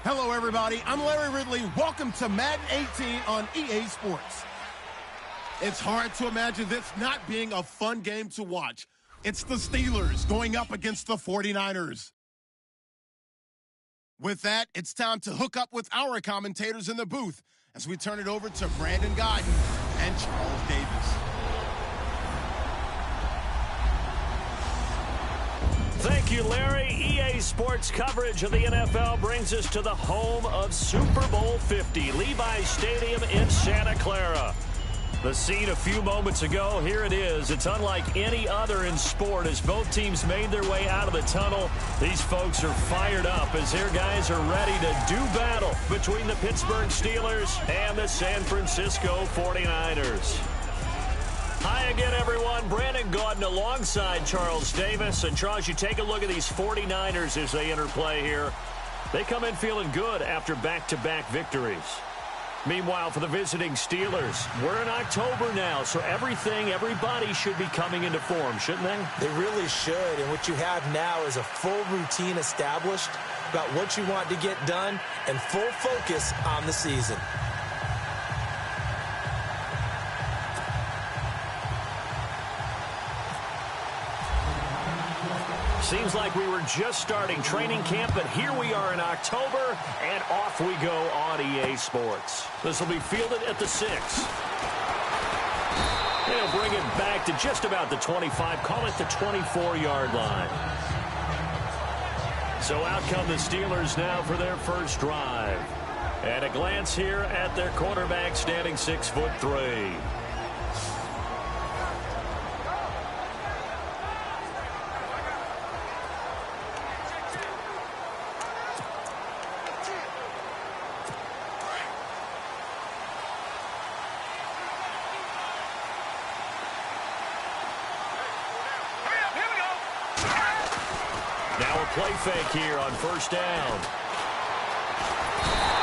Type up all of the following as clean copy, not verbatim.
Hello, everybody. I'm Larry Ridley. Welcome to Madden 18 on EA Sports. It's hard to imagine this not being a fun game to watch. It's the Steelers going up against the 49ers. With that, it's time to hook up with our commentators in the booth as we turn it over to Brandon Godden and Charles Davis. Thank you, Larry. EA Sports coverage of the NFL brings us to the home of Super Bowl 50, Levi's Stadium in Santa Clara. The scene a few moments ago, here it is. It's unlike any other in sport as both teams made their way out of the tunnel. These folks are fired up as their guys are ready to do battle between the Pittsburgh Steelers and the San Francisco 49ers. Hi again, everyone. Brandon Gaudin alongside Charles Davis. And Charles, you take a look at these 49ers as they enter play here. They come in feeling good after back-to-back victories. Meanwhile, for the visiting Steelers, we're in October now, so everybody should be coming into form, shouldn't they? They really should, and what you have now is a full routine established about what you want to get done and full focus on the season. Seems like we were just starting training camp, but here we are in October, and off we go on EA Sports. This will be fielded at the 6. They'll bring it back to just about the 25, call it the 24-yard line. So out come the Steelers now for their first drive. And a glance here at their quarterback standing 6'3". Play fake here on first down.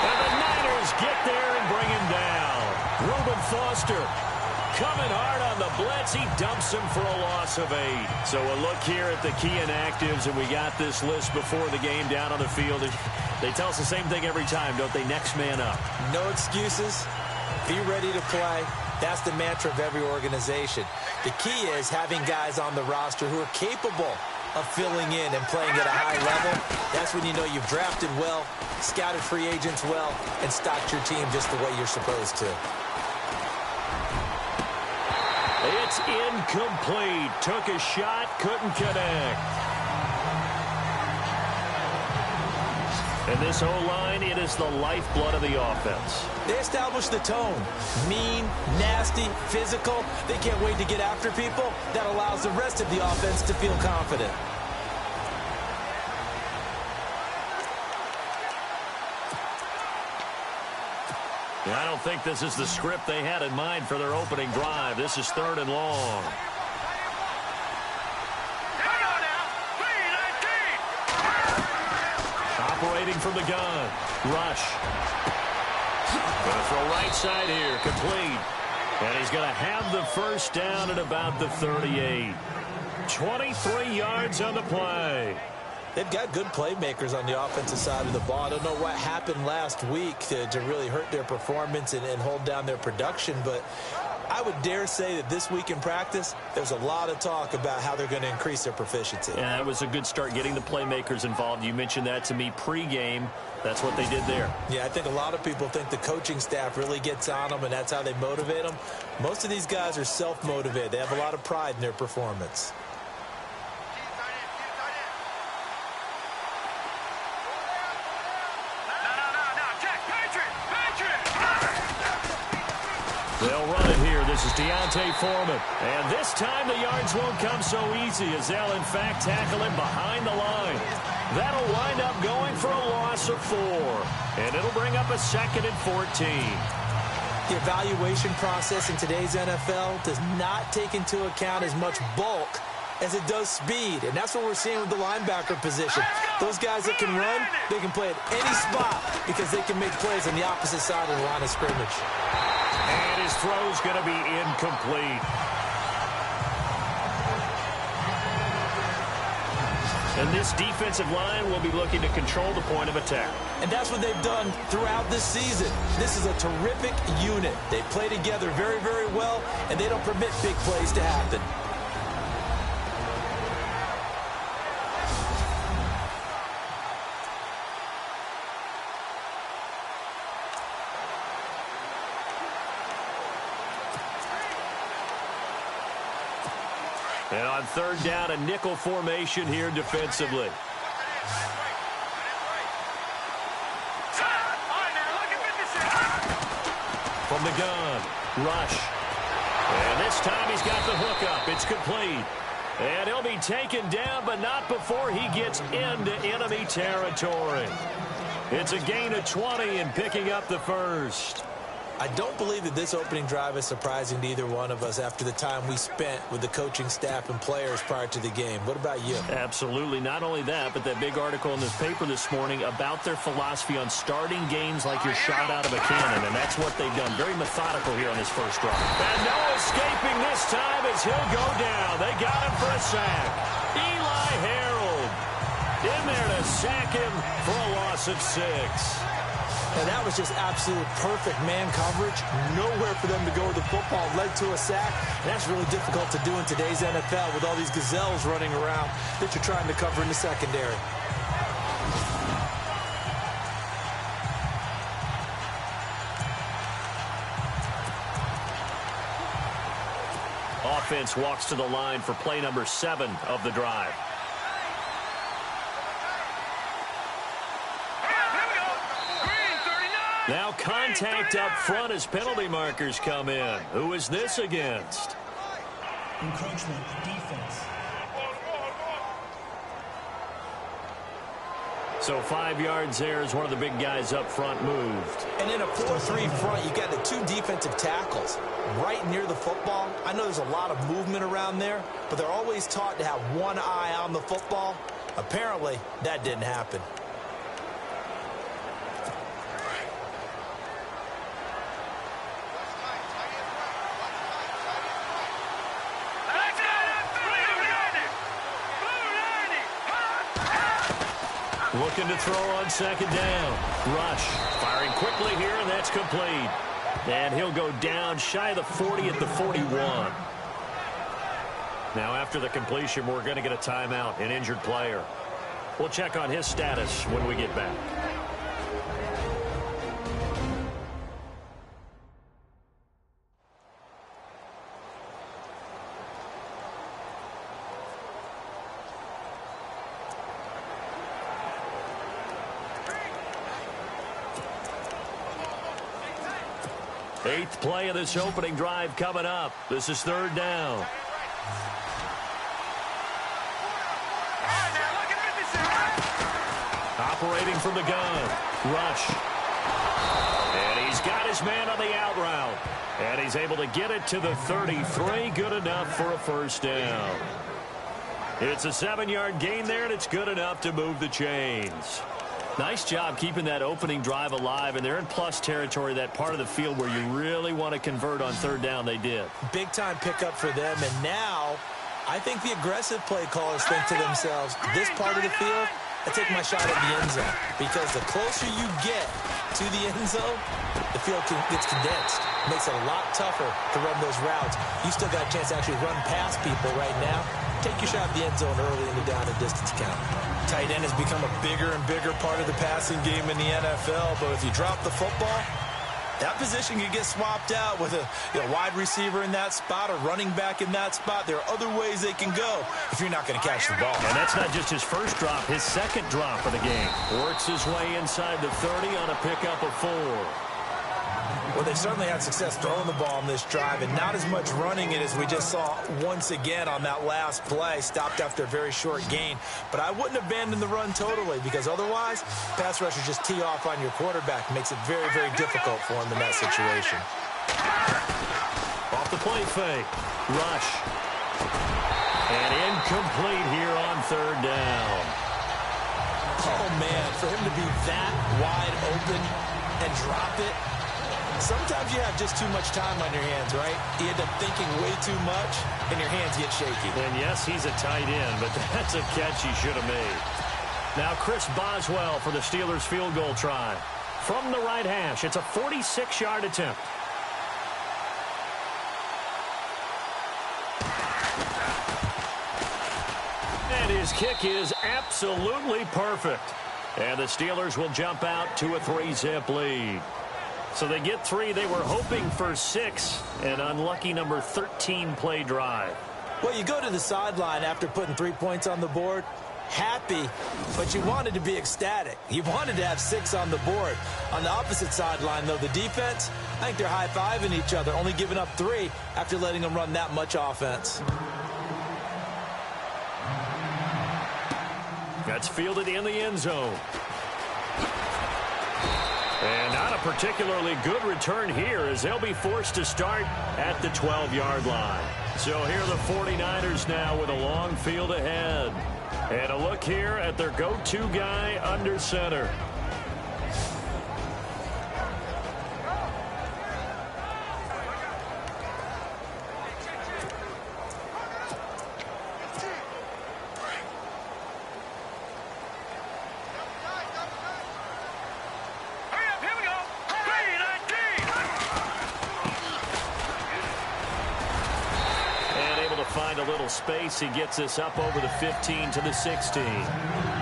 And the Niners get there and bring him down. Reuben Foster coming hard on the blitz. He dumps him for a loss of 8. So a look here at the key inactives, and we got this list before the game down on the field. They tell us the same thing every time, don't they? Next man up. No excuses. Be ready to play. That's the mantra of every organization. The key is having guys on the roster who are capable of filling in and playing at a high level. That's when you know you've drafted well, scouted free agents well, and stocked your team just the way you're supposed to. It's incomplete. Took a shot, couldn't connect. And this O-line, it is the lifeblood of the offense. They establish the tone. Mean, nasty, physical. They can't wait to get after people. That allows the rest of the offense to feel confident. I don't think this is the script they had in mind for their opening drive. This is 3rd and long. Operating from the gun. Rush. Going to throw right side here. Complete. And he's going to have the first down at about the 38. 23 yards on the play. They've got good playmakers on the offensive side of the ball. I don't know what happened last week to really hurt their performance and hold down their production, but I would dare say that this week in practice, there's a lot of talk about how they're going to increase their proficiency. Yeah, that was a good start getting the playmakers involved. You mentioned that to me pregame. That's what they did there. Yeah, I think a lot of people think the coaching staff really gets on them, and that's how they motivate them. Most of these guys are self-motivated. They have a lot of pride in their performance. They'll run it here. This is Deontay Foreman. And this time the yards won't come so easy as they'll, in fact, tackle him behind the line. That'll wind up going for a loss of 4. And it'll bring up a 2nd and 14. The evaluation process in today's NFL does not take into account as much bulk as it does speed. And that's what we're seeing with the linebacker position. Those guys that can run, they can play at any spot because they can make plays on the opposite side of the line of scrimmage. And his throw's going to be incomplete. And this defensive line will be looking to control the point of attack. And that's what they've done throughout this season. This is a terrific unit. They play together very, very well, and they don't permit big plays to happen. And on third down, a nickel formation here defensively. From the gun, rush. And this time he's got the hook up. It's complete. And he'll be taken down, but not before he gets into enemy territory. It's a gain of 20 and picking up the first. I don't believe that this opening drive is surprising to either one of us after the time we spent with the coaching staff and players prior to the game. What about you? Absolutely. Not only that, but that big article in this paper this morning about their philosophy on starting games like you're shot out of a cannon, and that's what they've done. Very methodical here on this first drive. And no escaping this time as he'll go down. They got him for a sack. Eli Harold in there to sack him for a loss of 6. And that was just absolute perfect man coverage. Nowhere for them to go with the football. Led to a sack. And that's really difficult to do in today's NFL with all these gazelles running around that you're trying to cover in the secondary. Offense walks to the line for play number 7 of the drive. Now contact up front as penalty markers come in. Who is this against? Encroachment defense. So 5 yards there as one of the big guys up front moved. And in a 4-3 front, you got the 2 defensive tackles right near the football. I know there's a lot of movement around there, but they're always taught to have one eye on the football. Apparently, that didn't happen. Looking to throw on second down. Rush. Firing quickly here, and that's complete. And he'll go down shy of the 40 at the 41. Now, after the completion, we're going to get a timeout, an injured player. We'll check on his status when we get back. Eighth play of this opening drive coming up. This is third down. Operating from the gun. Rush. And he's got his man on the out route. And he's able to get it to the 33. Good enough for a first down. It's a 7-yard gain there, and it's good enough to move the chains. Nice job keeping that opening drive alive, and they're in plus territory, that part of the field where you really want to convert on third down. They did. Big-time pickup for them, and now I think the aggressive play callers think to themselves, this part of the field, I take my shot at the end zone, because the closer you get to the end zone, the field gets condensed. Makes it a lot tougher to run those routes. You still got a chance to actually run past people right now. Take your shot at the end zone early in the down and distance count. Tight end has become a bigger and bigger part of the passing game in the NFL, but if you drop the football, that position can get swapped out with a wide receiver in that spot, a running back in that spot. There are other ways they can go if you're not going to catch the ball. And that's not just his first drop, his second drop of the game. Works his way inside the 30 on a pickup of 4. Well, they certainly had success throwing the ball on this drive, and not as much running it as we just saw once again on that last play. Stopped after a very short gain. But I wouldn't abandon the run totally, because otherwise, pass rushers just tee off on your quarterback. Makes it very, very difficult for him in that situation. Off the play fake. Rush. And incomplete here on third down. Oh, man, for him to be that wide open and drop it, Sometimes you have just too much time on your hands, right? You end up thinking way too much, and your hands get shaky. And yes, he's a tight end, but that's a catch he should have made. Now Chris Boswell for the Steelers field goal try. From the right hash, it's a 46-yard attempt. And his kick is absolutely perfect. And the Steelers will jump out to a 3-zip lead. So they get 3. They were hoping for 6. An unlucky number 13 play drive. Well, you go to the sideline after putting 3 points on the board, happy, but you wanted to be ecstatic. You wanted to have 6 on the board. On the opposite sideline, though, the defense, I think they're high-fiving each other, only giving up 3 after letting them run that much offense. That's fielded in the end zone. And not a particularly good return here as they'll be forced to start at the 12-yard line. So here are the 49ers now with a long field ahead. And a look here at their go-to guy under center. Find a little space. He gets this up over the 15 to the 16.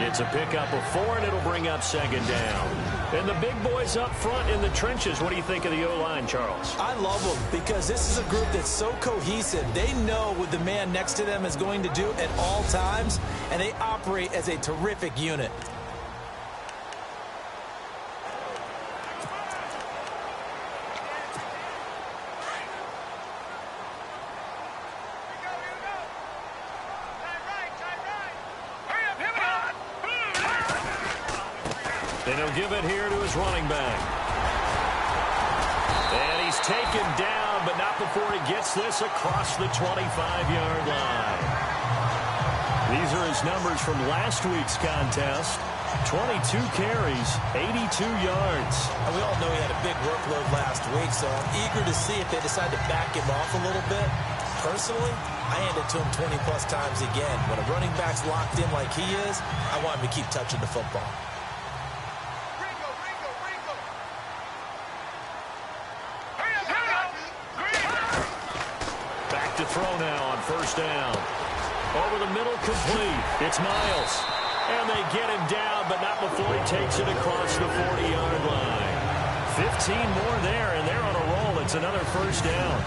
It's a pickup of 4, and it'll bring up second down. And the big boys up front in the trenches. What do you think of the O-line, Charles? I love them because this is a group that's so cohesive. They know what the man next to them is going to do at all times, and they operate as a terrific unit. And he'll give it here to his running back. And he's taken down, but not before he gets this across the 25-yard line. These are his numbers from last week's contest. 22 carries, 82 yards. And we all know he had a big workload last week, so I'm eager to see if they decide to back him off a little bit. Personally, I hand it to him 20-plus times again. When a running back's locked in like he is, I want him to keep touching the football. To throw now on first down. Over the middle, complete. It's Miles. And they get him down, but not before he takes it across the 40-yard line. 15 more there, and they're on a roll. It's another first down.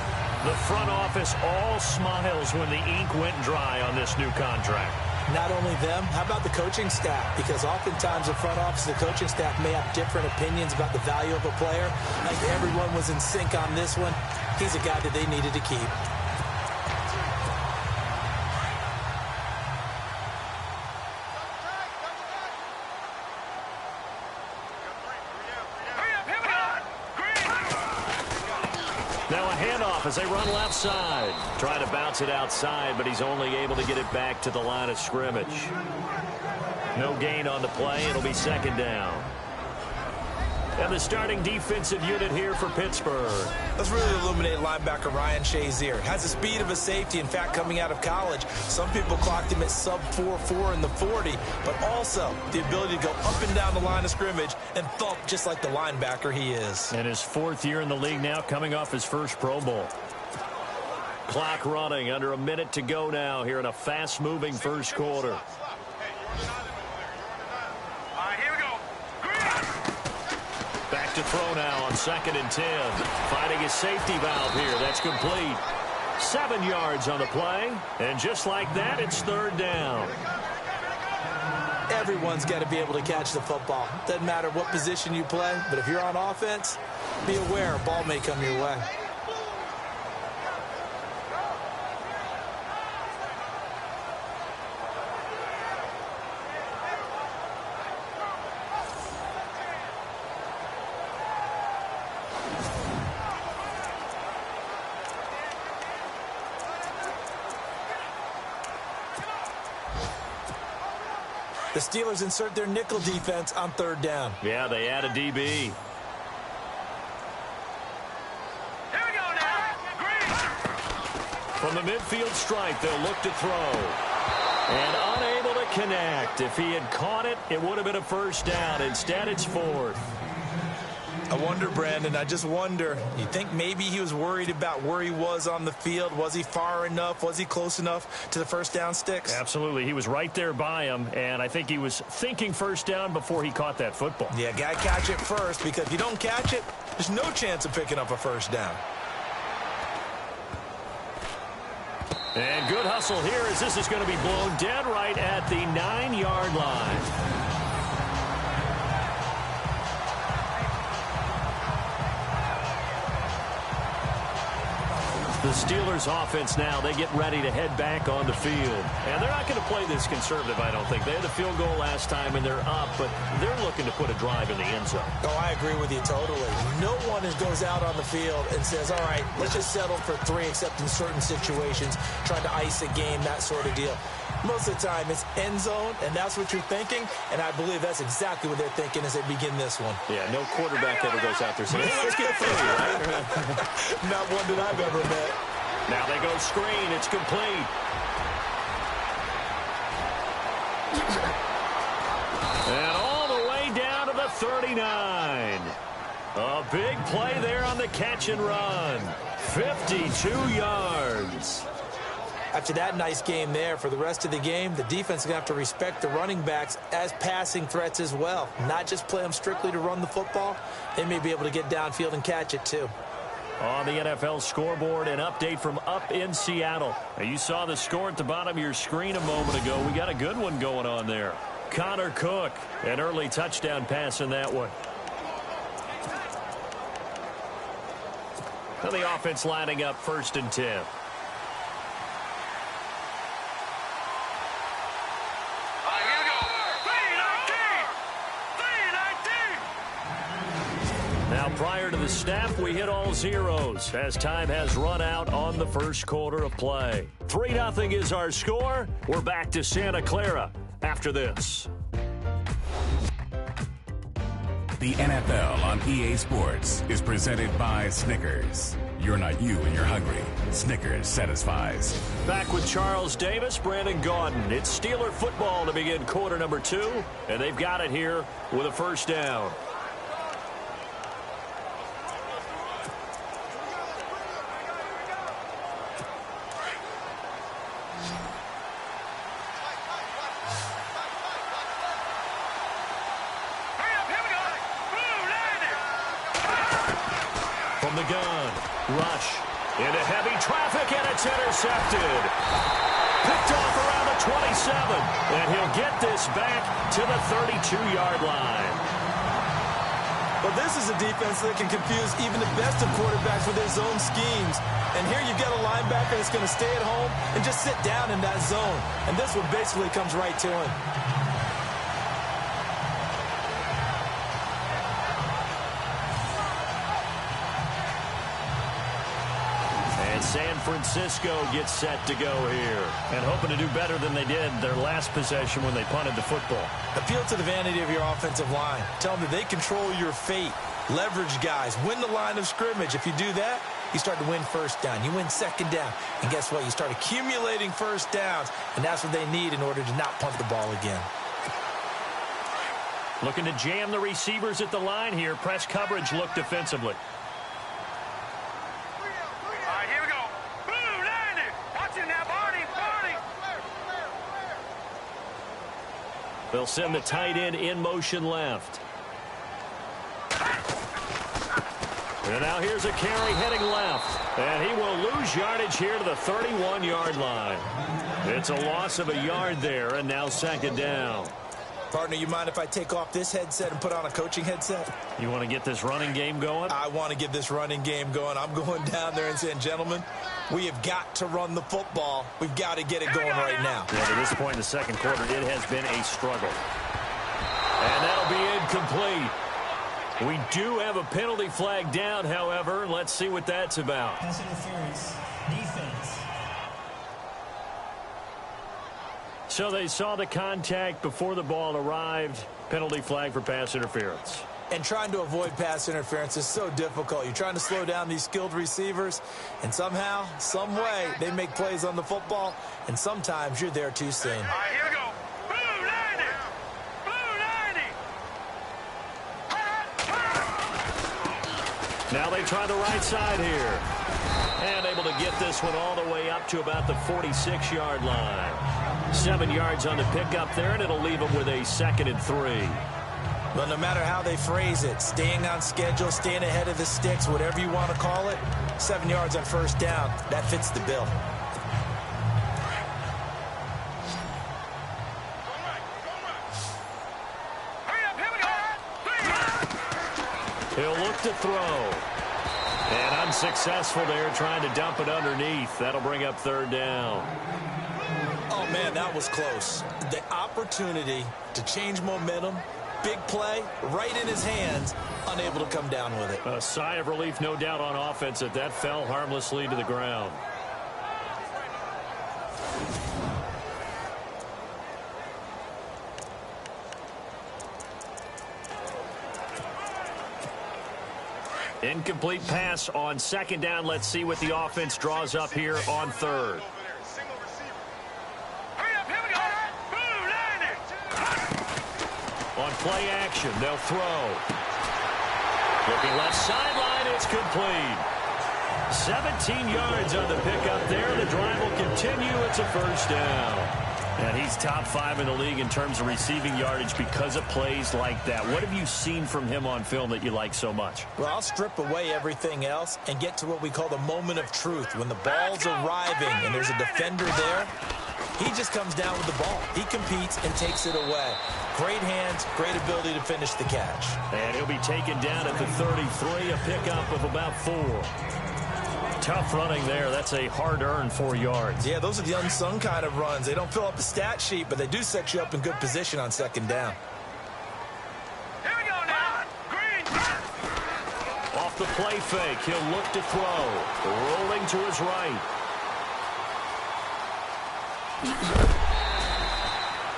The front office all smiles when the ink went dry on this new contract. Not only them, how about the coaching staff? Because oftentimes the front office and the coaching staff may have different opinions about the value of a player. I think everyone was in sync on this one. He's a guy that they needed to keep. Now a handoff as they run left side. Trying to bounce it outside, but he's only able to get it back to the line of scrimmage. No gain on the play. It'll be second down. And the starting defensive unit here for Pittsburgh. Let's really illuminate linebacker Ryan Shazier. Has the speed of a safety, in fact, coming out of college. Some people clocked him at sub 4.4 in the 40, but also the ability to go up and down the line of scrimmage and thump just like the linebacker he is. And his 4th year in the league now, coming off his first Pro Bowl. Clock running, under a minute to go now here in a fast-moving first quarter. Back to throw now on 2nd and 10. Finding his safety valve here. That's complete. 7 yards on the play. And just like that, it's third down. Everyone's got to be able to catch the football. Doesn't matter what position you play, but if you're on offense, be aware a ball may come your way. The Steelers insert their nickel defense on third down. Yeah, they add a DB. From the midfield stripe, they'll look to throw. And unable to connect. If he had caught it, it would have been a first down. Instead, it's fourth. I wonder, Brandon, I just wonder, you think maybe he was worried about where he was on the field? Was he far enough? Was he close enough to the first down sticks? Absolutely. He was right there by him, and I think he was thinking first down before he caught that football. Yeah, got to catch it first, because if you don't catch it, there's no chance of picking up a first down. And good hustle here as this is going to be blown dead right at the 9-yard line. The Steelers offense now, they get ready to head back on the field. And they're not going to play this conservative, I don't think. They had a field goal last time and they're up, but they're looking to put a drive in the end zone. Oh, I agree with you totally. No one goes out on the field and says, all right, let's just settle for 3, except in certain situations, trying to ice a game, that sort of deal. Most of the time, it's end zone, and that's what you're thinking, and I believe that's exactly what they're thinking as they begin this one. Yeah, no quarterback ever goes out there saying, hey, let's get 3, right? Not one that I've ever met. Now they go screen. It's complete. And all the way down to the 39. A big play there on the catch and run. 52 yards. After that nice game there, for the rest of the game, the defense is going to have to respect the running backs as passing threats as well. Not just play them strictly to run the football. They may be able to get downfield and catch it too. On the NFL scoreboard, an update from up in Seattle. Now, you saw the score at the bottom of your screen a moment ago. We got a good one going on there. Connor Cook, an early touchdown pass in that one. Now the offense lining up 1st and 10. Now, prior to the snap, we hit all zeros as time has run out on the first quarter of play. 3-0 is our score. We're back to Santa Clara after this. The NFL on EA Sports is presented by Snickers. You're not you and you're hungry. Snickers satisfies. Back with Charles Davis, Brandon Gaudin. It's Steeler football to begin quarter number 2, and they've got it here with a first down. From the gun, rush into heavy traffic, and it's intercepted. Picked off around the 27, and he'll get this back to the 32-yard line. Well, this is a defense that can confuse even the best of quarterbacks with their zone schemes. And here you've got a linebacker that's going to stay at home and just sit down in that zone. And this one basically comes right to him. San Francisco gets set to go here and hoping to do better than they did their last possession when they punted the football. Appeal to the vanity of your offensive line. Tell them that they control your fate. Leverage guys. Win the line of scrimmage. If you do that, you start to win first down. You win second down. And guess what? You start accumulating first downs, and that's what they need in order to not punt the ball again. Looking to jam the receivers at the line here. Press coverage look defensively. They'll send the tight end in motion left. And now here's a carry heading left. And he will lose yardage here to the 31-yard line. It's a loss of a yard there, and now second down. Partner, you mind if I take off this headset and put on a coaching headset? You want to get this running game going? I want to get this running game going. I'm going down there and saying, gentlemen, we have got to run the football. We've got to get it going right now. Yeah, to this point in the second quarter, it has been a struggle. And that'll be incomplete. We do have a penalty flag down, however. Let's see what that's about. Pass interference. Defense. So they saw the contact before the ball arrived. Penalty flag for pass interference. And trying to avoid pass interference is so difficult. You're trying to slow down these skilled receivers, and somehow, some way, they make plays on the football, and sometimes you're there too soon. All right, here we go. Blue 90. Blue 90. Now they try the right side here. And able to get this one all the way up to about the 46-yard line. 7 yards on the pickup there, and it'll leave them with a 2nd and 3. Well, no matter how they phrase it, staying on schedule, staying ahead of the sticks, whatever you want to call it, 7 yards on first down, that fits the bill. He'll look to throw. And unsuccessful there, trying to dump it underneath. That'll bring up 3rd down. Oh, man, that was close. The opportunity to change momentum, big play, right in his hands, unable to come down with it. A sigh of relief, no doubt, on offense that fell harmlessly to the ground. Incomplete pass on 2nd down. Let's see what the offense draws up here on 3rd. On play action, they'll throw. Looking left sideline, it's complete. 17 yards on the pickup there. The drive will continue. It's a 1st down. And he's top 5 in the league in terms of receiving yardage because of plays like that. What have you seen from him on film that you like so much? Well, I'll strip away everything else and get to what we call the moment of truth. When the ball's arriving and there's a defender there, he just comes down with the ball. He competes and takes it away. Great hands, great ability to finish the catch. And he'll be taken down at the 33, a pickup of about 4. Tough running there. That's a hard-earned 4 yards. Yeah, those are the unsung kind of runs. They don't fill up the stat sheet, but they do set you up in good position on 2nd down. Here we go now. Green. Off the play fake, he'll look to throw. Rolling to his right.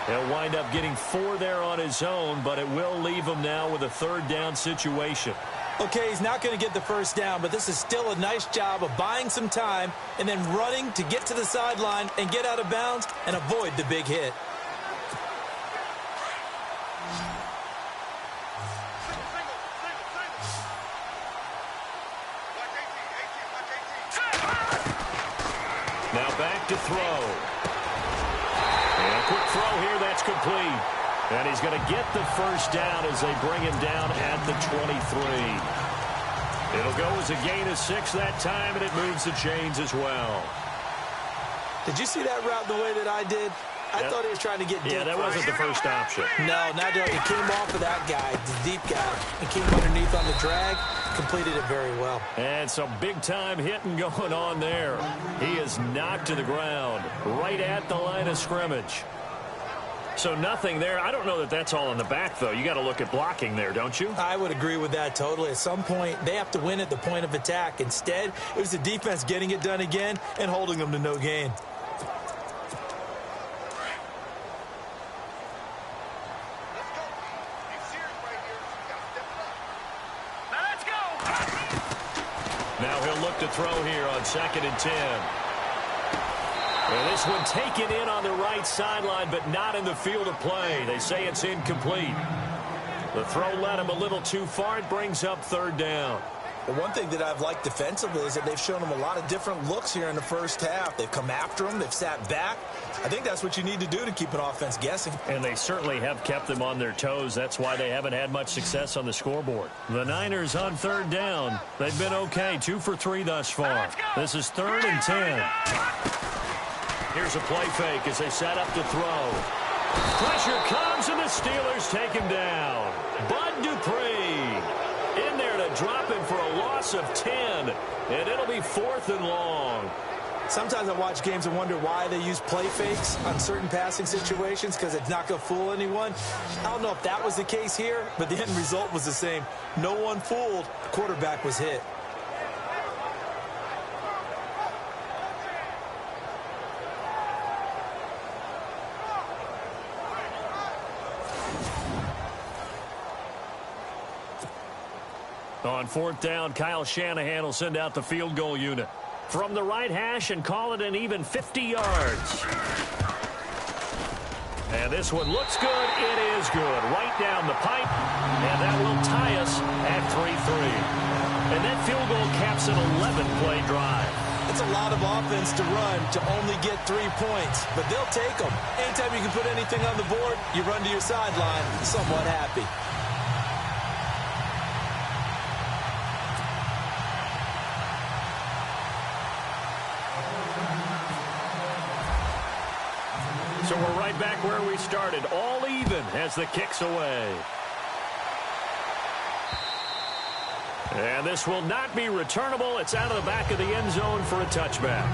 He'll wind up getting 4 there on his own, but it will leave him now with a 3rd down situation. Okay, he's not going to get the 1st down, but this is still a nice job of buying some time and then running to get to the sideline and get out of bounds and avoid the big hit. Now back to throw. And a quick throw here, that's complete. And he's going to get the 1st down as they bring him down at the 23. It'll go as a gain of 6 that time, and it moves the chains as well. Did you see that route the way that I did? I thought he was trying to get deep. Yeah, that wasn't the first option. No, not doing it. It came off of that guy, the deep guy, and came underneath on the drag. Completed it very well. And some big-time hitting going on there. He is knocked to the ground right at the line of scrimmage. So nothing there. I don't know that that's all in the back, though. You got to look at blocking there, don't you? I would agree with that totally. At some point, they have to win at the point of attack. Instead, it was the defense getting it done again and holding them to no gain. Now he'll look to throw here on 2nd and 10. Well, this one taken in on the right sideline, but not in the field of play. They say it's incomplete. The throw led him a little too far. It brings up 3rd down. But one thing that I've liked defensively is that they've shown him a lot of different looks here in the first half. They've come after him. They've sat back. I think that's what you need to do to keep an offense guessing. And they certainly have kept them on their toes. That's why they haven't had much success on the scoreboard. The Niners on 3rd down. They've been okay. 2 for 3 thus far. This is 3rd and 10. Here's a play fake as they set up to throw. Pressure comes, and the Steelers take him down. Bud Dupree in there to drop him for a loss of 10, and it'll be 4th and long. Sometimes I watch games and wonder why they use play fakes on certain passing situations, because it's not going to fool anyone. I don't know if that was the case here, but the end result was the same. No one fooled. Quarterback was hit. On 4th down, Kyle Shanahan will send out the field goal unit from the right hash and call it an even 50 yards. And this one looks good. It is good. Right down the pipe. And that will tie us at 3-3. And that field goal caps an 11-play drive. It's a lot of offense to run to only get 3 points, but they'll take them. Anytime you can put anything on the board, you run to your sideline somewhat happy. So we're right back where we started, all even as the kick's away. And this will not be returnable. It's out of the back of the end zone for a touchback.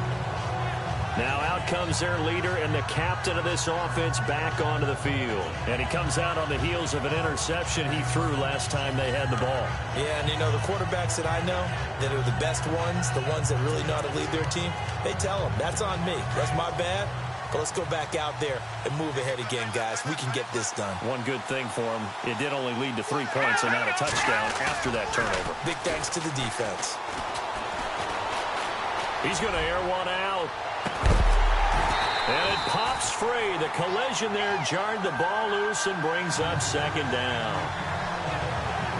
Now out comes their leader and the captain of this offense back onto the field. And he comes out on the heels of an interception he threw last time they had the ball. Yeah, and you know, the quarterbacks that I know that are the best ones, the ones that really know how to lead their team, they tell them, that's on me. That's my bad. But let's go back out there and move ahead again, guys. We can get this done. One good thing for him, it did only lead to 3 points and not a touchdown after that turnover. Big thanks to the defense. He's going to air one out. And it pops free. The collision there jarred the ball loose and brings up 2nd down.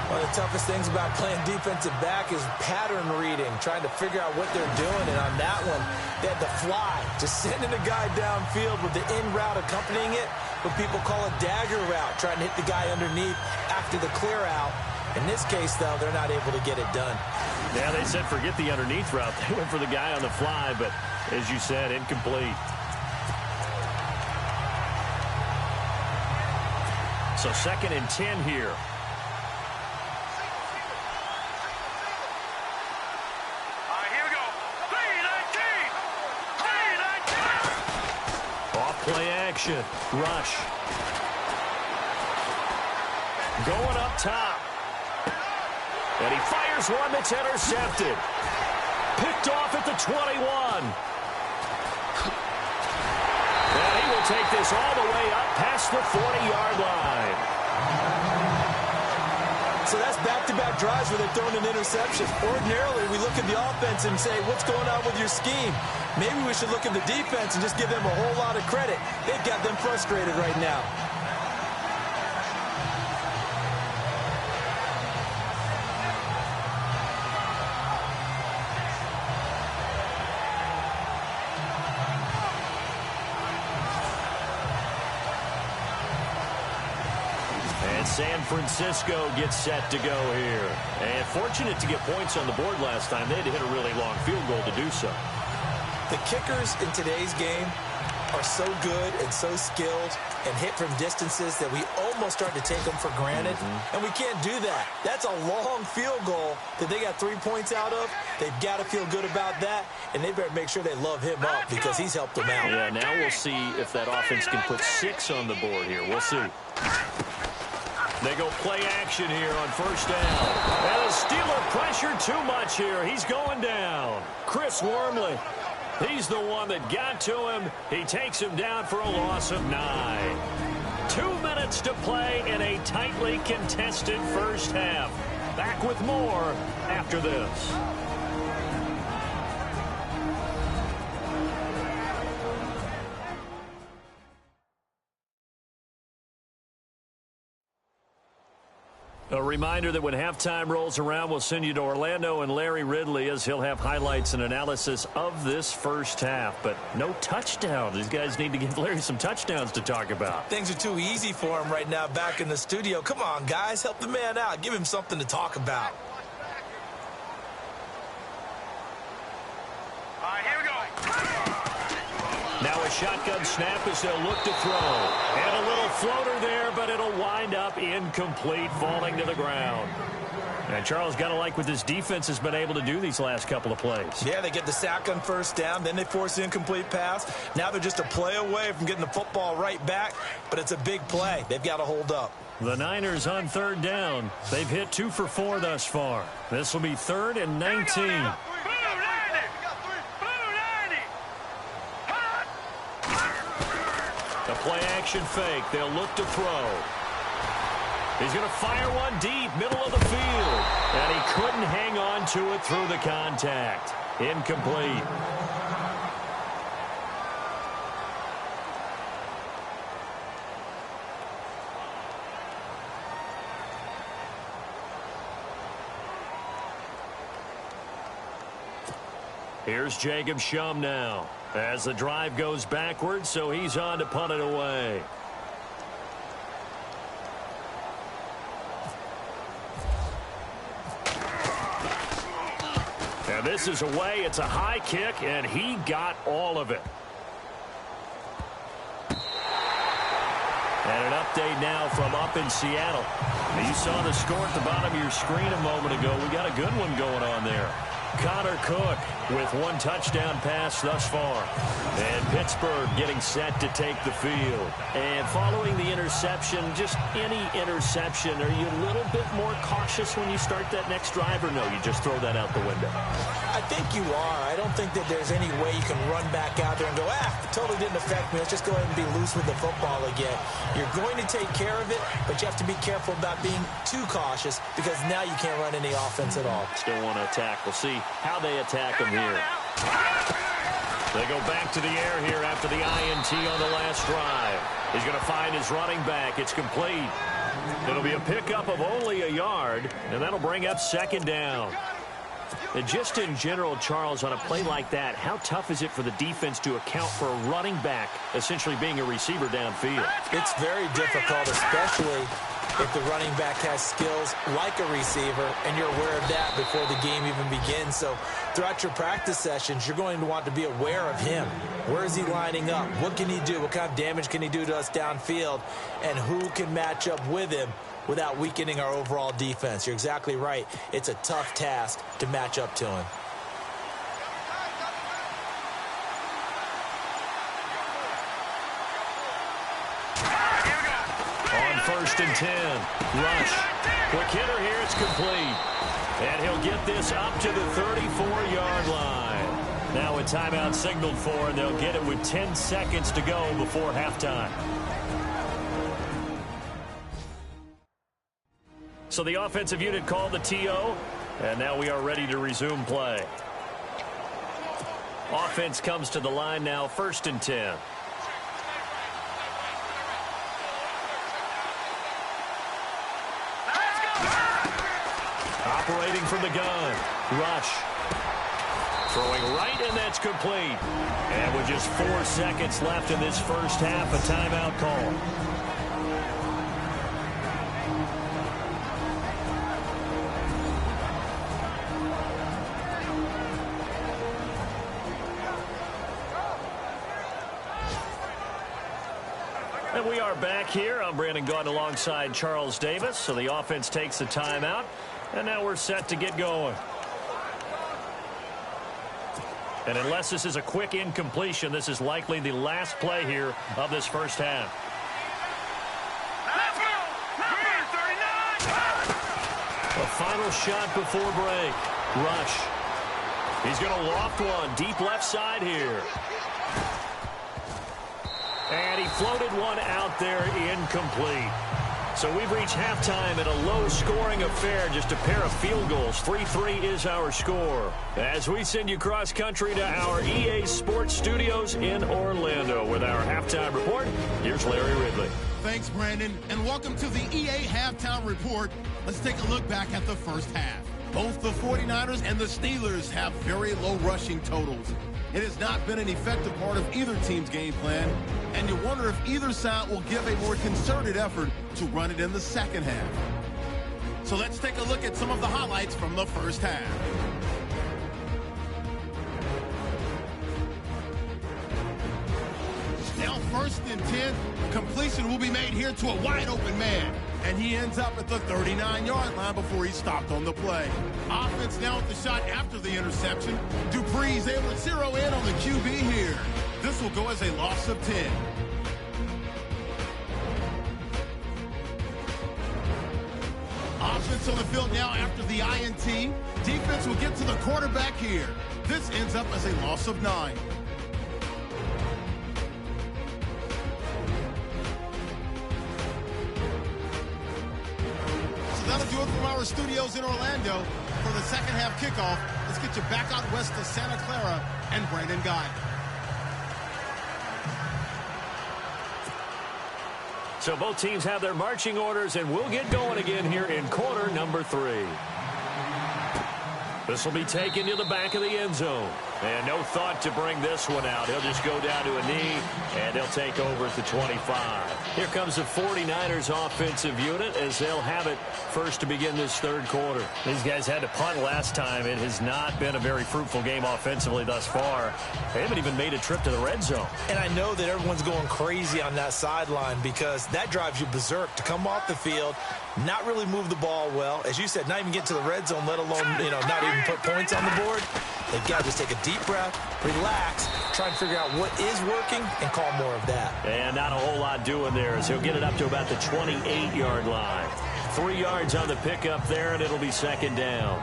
One of the toughest things about playing defensive back is pattern reading, trying to figure out what they're doing. And on that one, they had to fly, just sending a guy downfield with the in route accompanying it, what people call a dagger route, trying to hit the guy underneath after the clear out. In this case, though, they're not able to get it done. Yeah, they said forget the underneath route. They went for the guy on the fly, but as you said, incomplete. So 2nd and 10 here. Play action. Rush. Going up top. And he fires one that's intercepted. Picked off at the 21. And he will take this all the way up past the 40-yard line. So that's back-to-back drives where they're throwing an interception. Ordinarily, we look at the offense and say, what's going on with your scheme? Maybe we should look at the defense and just give them a whole lot of credit. They've got them frustrated right now. San Francisco gets set to go here. And fortunate to get points on the board last time. They had to hit a really long field goal to do so. The kickers in today's game are so good and so skilled and hit from distances that we almost start to take them for granted. And we can't do that. That's a long field goal that they got 3 points out of. They've got to feel good about that, and they better make sure they love him up because he's helped them out. Yeah, now we'll see if that offense can put 6 on the board here. We'll see. They go play action here on 1st down. And the Steeler pressure too much here. He's going down. Chris Wormley. He's the one that got to him. He takes him down for a loss of 9. 2 minutes to play in a tightly contested first half. Back with more after this. A reminder that when halftime rolls around, we'll send you to Orlando and Larry Ridley as he'll have highlights and analysis of this first half. But no touchdown. These guys need to give Larry some touchdowns to talk about. Things are too easy for him right now back in the studio. Come on, guys. Help the man out. Give him something to talk about. All right, here we go. Now a shotgun snap as they'll look to throw. And a little floater there, but it'll wind up incomplete, falling to the ground. And Charles, got to like what this defense has been able to do these last couple of plays. Yeah, they get the sack on 1st down, then they force the incomplete pass. Now they're just a play away from getting the football right back, but it's a big play. They've got to hold up. The Niners on 3rd down. They've hit 2 for 4 thus far. This will be 3rd and 19. The play action fake. They'll look to throw. He's going to fire one deep, middle of the field. And he couldn't hang on to it through the contact. Incomplete. Here's Jacob Shum now as the drive goes backwards, so he's on to punt it away. And this is away. It's a high kick, and he got all of it. And an update now from up in Seattle. You saw the score at the bottom of your screen a moment ago. We got a good one going on there. Connor Cook with one touchdown pass thus far. And Pittsburgh getting set to take the field. And following the interception, just any interception, are you a little bit more cautious when you start that next drive, or no, you just throw that out the window? I think you are. I don't think that there's any way you can run back out there and go, it totally didn't affect me. Let's just go ahead and be loose with the football again. You're going to take care of it, but you have to be careful about being too cautious because now you can't run any offense at all. Still want to attack. We'll see how they attack him here. They go back to the air here after the INT on the last drive. He's going to find his running back. It's complete. It'll be a pickup of only a yard, and that'll bring up second down. And just in general, Charles, on a play like that, how tough is it for the defense to account for a running back essentially being a receiver downfield? It's very difficult, especially if the running back has skills like a receiver, and you're aware of that before the game even begins. So throughout your practice sessions, you're going to want to be aware of him. Where is he lining up? What can he do? What kind of damage can he do to us downfield? And who can match up with him without weakening our overall defense? You're exactly right. It's a tough task to match up to him. First and 10. Rush. Quick hitter here. It's complete. And he'll get this up to the 34-yard line. Now a timeout signaled for, and they'll get it with 10 seconds to go before halftime. So the offensive unit called the TO, and now we are ready to resume play. Offense comes to the line now, first and 10. Operating from the gun. Rush. Throwing right, and that's complete. And with just 4 seconds left in this first half, a timeout call. And we are back here. I'm Brandon Gaudin alongside Charles Davis. So the offense takes the timeout. And now we're set to get going. And unless this is a quick incompletion, this is likely the last play here of this first half. A final shot before break. Rush. He's going to loft one deep left side here. And he floated one out there, incomplete. So we've reached halftime in a low-scoring affair, just a pair of field goals. 3-3 is our score. As we send you cross-country to our EA Sports Studios in Orlando with our halftime report, here's Larry Ridley. Thanks, Brandon, and welcome to the EA Halftime Report. Let's take a look back at the first half. Both the 49ers and the Steelers have very low rushing totals. It has not been an effective part of either team's game plan, and you wonder if either side will give a more concerted effort to run it in the second half. So let's take a look at some of the highlights from the first half. Now first and 10, completion will be made here to a wide-open man. And he ends up at the 39-yard line before he's stopped on the play. Offense now with the shot after the interception. Dupree's able to zero in on the QB here. This will go as a loss of 10. Offense on the field now after the INT. Defense will get to the quarterback here. This ends up as a loss of 9. That'll do it from our studios in Orlando. for the second half kickoff. Let's get you back out west to Santa Clara and Brandon Guy. So both teams have their marching orders, and we'll get going again here in quarter number 3. This will be taken to the back of the end zone. And no thought to bring this one out. He'll just go down to a knee, and they'll take over at the 25. Here comes the 49ers offensive unit as they'll have it first to begin this third quarter. These guys had to punt last time. It has not been a very fruitful game offensively thus far. They haven't even made a trip to the red zone. And I know that everyone's going crazy on that sideline because that drives you berserk to come off the field, not really move the ball well. As you said, not even get to the red zone, let alone, not even put points on the board. They've got to just take a deep breath, relax, try and figure out what is working, and call more of that. And not a whole lot doing there as he'll get it up to about the 28-yard line. 3 yards on the pickup there, and it'll be second down.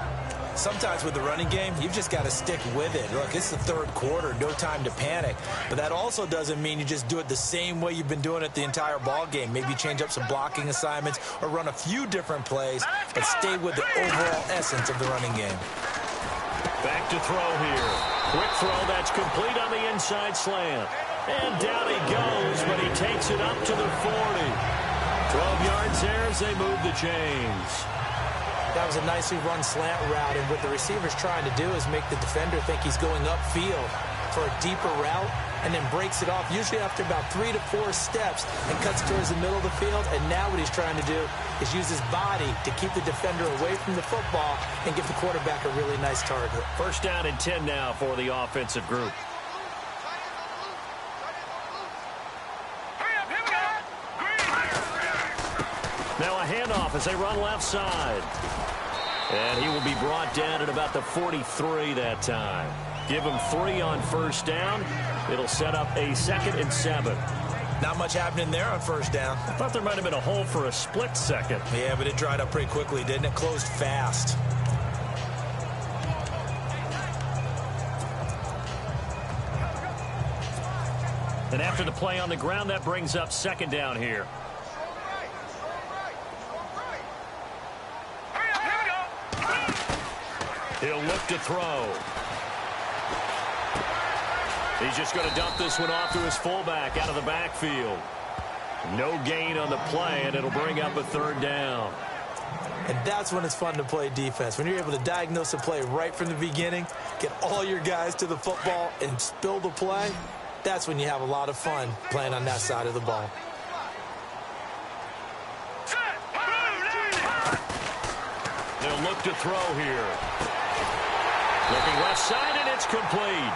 Sometimes with the running game, you've just got to stick with it. Look, it's the third quarter, no time to panic. But that also doesn't mean you just do it the same way you've been doing it the entire ball game. Maybe change up some blocking assignments or run a few different plays, but stay with the overall essence of the running game. Back to throw here. Quick throw that's complete on the inside slant. And down he goes, but he takes it up to the 40. 12 yards there as they move the chains. That was a nicely run slant route, and what the receiver's trying to do is make the defender think he's going upfield for a deeper route, and then breaks it off, usually after about 3 to 4 steps, and cuts towards the middle of the field. And now what he's trying to do is use his body to keep the defender away from the football and give the quarterback a really nice target. First down and 10 now for the offensive group. Now a handoff as they run left side. And he will be brought down at about the 43 that time. Give him 3 on first down. It'll set up a 2nd and 7. Not much happening there on first down. I thought there might have been a hole for a split second. Yeah, but it dried up pretty quickly, didn't it? Closed fast. And after the play on the ground, that brings up second down here. He'll look to throw. He's just going to dump this one off to his fullback out of the backfield. No gain on the play, and it'll bring up a third down. And that's when it's fun to play defense. When you're able to diagnose a play right from the beginning, get all your guys to the football, and spill the play, that's when you have a lot of fun playing on that side of the ball. They'll look to throw here. Looking left side, and it's complete.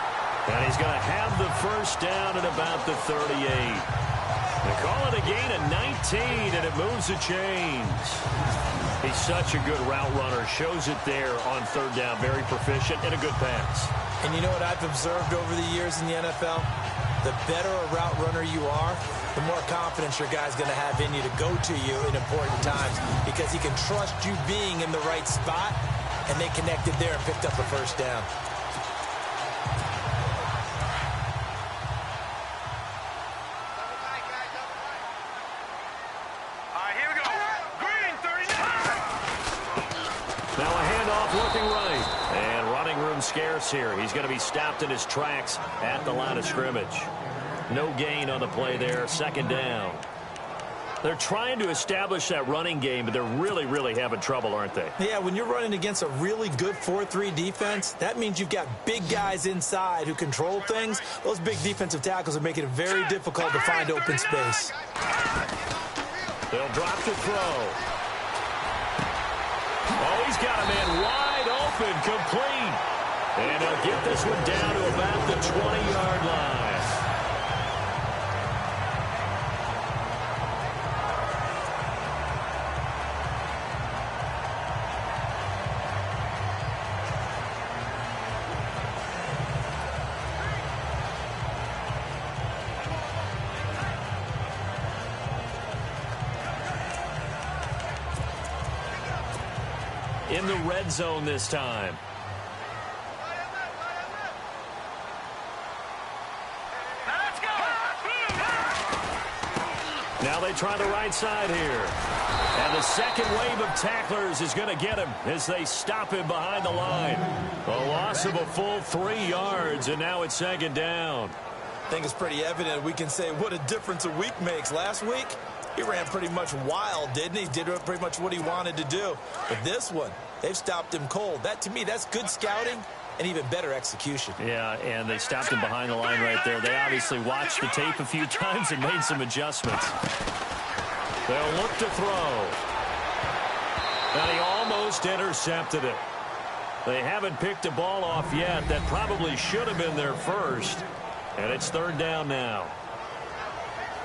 And he's going to have the first down at about the 38. They call it a gain of 19, and it moves the chains. He's such a good route runner. Shows it there on third down. Very proficient and a good pass. And you know what I've observed over the years in the NFL? The better a route runner you are, the more confidence your guy's going to have in you to go to you in important times, because he can trust you being in the right spot, and they connected there and picked up a first down. Now a handoff looking right. And running room scarce here. He's going to be stopped in his tracks at the line of scrimmage. No gain on the play there. Second down. They're trying to establish that running game, but they're really, really having trouble, aren't they? Yeah, when you're running against a really good 4-3 defense, that means you've got big guys inside who control things. Those big defensive tackles are making it very difficult to find open space. They'll drop to throw. Oh, he's got a man wide open, complete. And he'll get this one down to about the 20-yard line. In the red zone this time. Now they try the right side here. And the second wave of tacklers is going to get him as they stop him behind the line. A loss of a full 3 yards, and now it's second down. I think it's pretty evident we can say what a difference a week makes. Last week, he ran pretty much wild, didn't he? Did pretty much what he wanted to do. But this one, they've stopped him cold. That, to me, that's good scouting and even better execution. Yeah, and they stopped him behind the line right there. They obviously watched the tape a few times and made some adjustments. They'll look to throw. And he almost intercepted it. They haven't picked a ball off yet. That probably should have been their first. And it's third down now.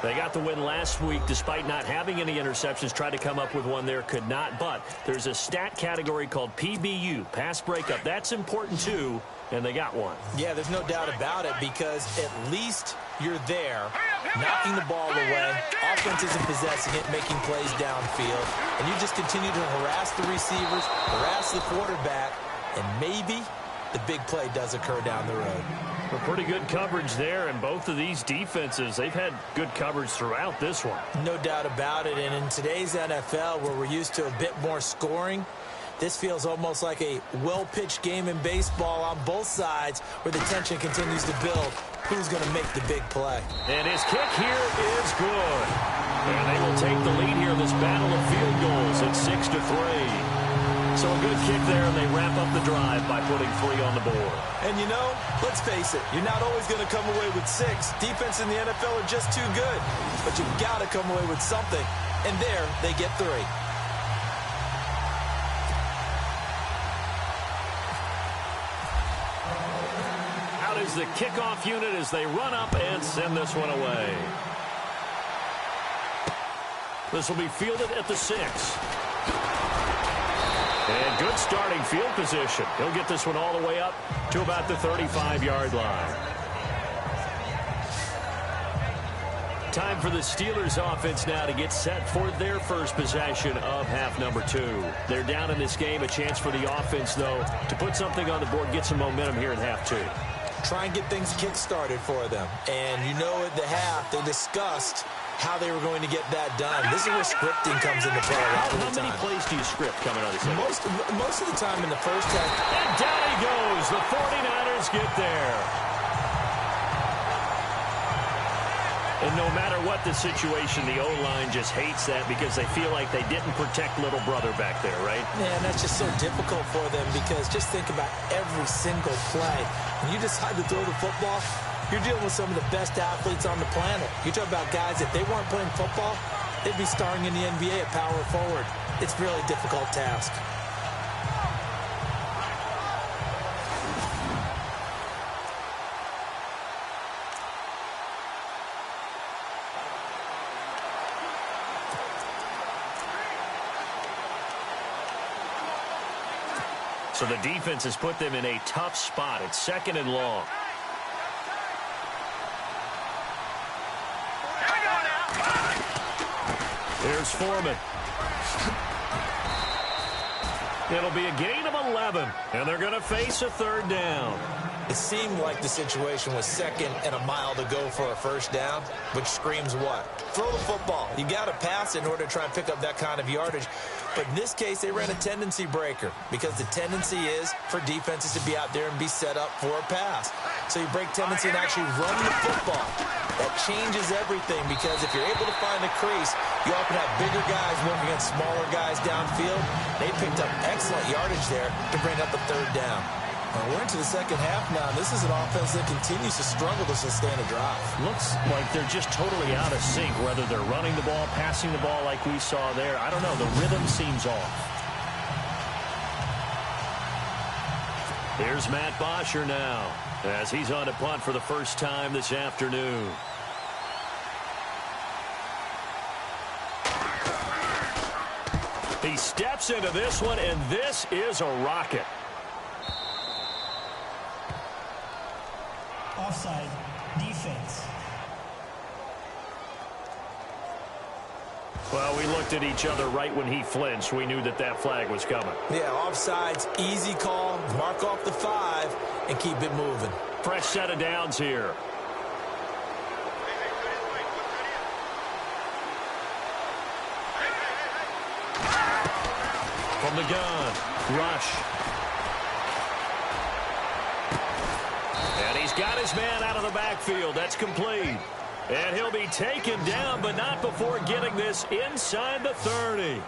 They got the win last week despite not having any interceptions. Tried to come up with one there, could not. But there's a stat category called PBU, pass breakup. That's important too, and they got one. Yeah, there's no doubt about it because at least you're there, knocking the ball away. Offense isn't possessing it, making plays downfield. And you just continue to harass the receivers, harass the quarterback, and maybe the big play does occur down the road. A pretty good coverage there, and both of these defenses, they've had good coverage throughout this one. No doubt about it, and in today's NFL, where we're used to a bit more scoring, this feels almost like a well-pitched game in baseball on both sides where the tension continues to build. Who's going to make the big play? And his kick here is good. And they will take the lead here in this battle of field goals at 6-3. So a good kick there, and they wrap up the drive by putting 3 on the board. And you know, let's face it, you're not always going to come away with 6. Defense in the NFL are just too good. But you've got to come away with something. And there, they get 3. Out is the kickoff unit as they run up and send this one away. This will be fielded at the 6. And good starting field position. He'll get this one all the way up to about the 35-yard line. Time for the Steelers offense now to get set for their first possession of half number 2. They're down in this game. A chance for the offense, though, to put something on the board, get some momentum here in half 2. Try and get things kick-started for them. And you know at the half, they discussed how they were going to get that done. This is where scripting comes into play a lot of the time. How many plays do you script coming out of this? Most of the time in the first half. And down he goes. The 49ers get there. And no matter what the situation, the O-line just hates that because they feel like they didn't protect little brother back there, right? Yeah, and that's just so difficult for them because just think about every single play. When you decide to throw the football, you're dealing with some of the best athletes on the planet. You talk about guys, if they weren't playing football, they'd be starring in the NBA at power forward. It's a really difficult task. So the defense has put them in a tough spot. It's 2nd and long. Here's Foreman. It'll be a gain of 11, and they're going to face a 3rd down. It seemed like the situation was 2nd and a mile to go for a first down, which screams what? Throw the football. You got to pass in order to try and pick up that kind of yardage. But in this case, they ran a tendency breaker because the tendency is for defenses to be out there and be set up for a pass. So you break tendency and actually run the football. That changes everything because if you're able to find a crease, you often have bigger guys working against smaller guys downfield. They picked up excellent yardage there to bring up a 3rd down. We're into the second half now. This is an offense that continues to struggle to sustain a drive. Looks like they're just totally out of sync, whether they're running the ball, passing the ball like we saw there. I don't know. The rhythm seems off. Here's Matt Bosher now as he's on to punt for the first time this afternoon. He steps into this one, and this is a rocket. Offside, defense. Well, we looked at each other right when he flinched. We knew that that flag was coming. Yeah, offsides, easy call, mark off the 5, and keep it moving. Fresh set of downs here. from the gun. Rush. And he's got his man out of the backfield. That's complete. And he'll be taken down, but not before getting this inside the 30.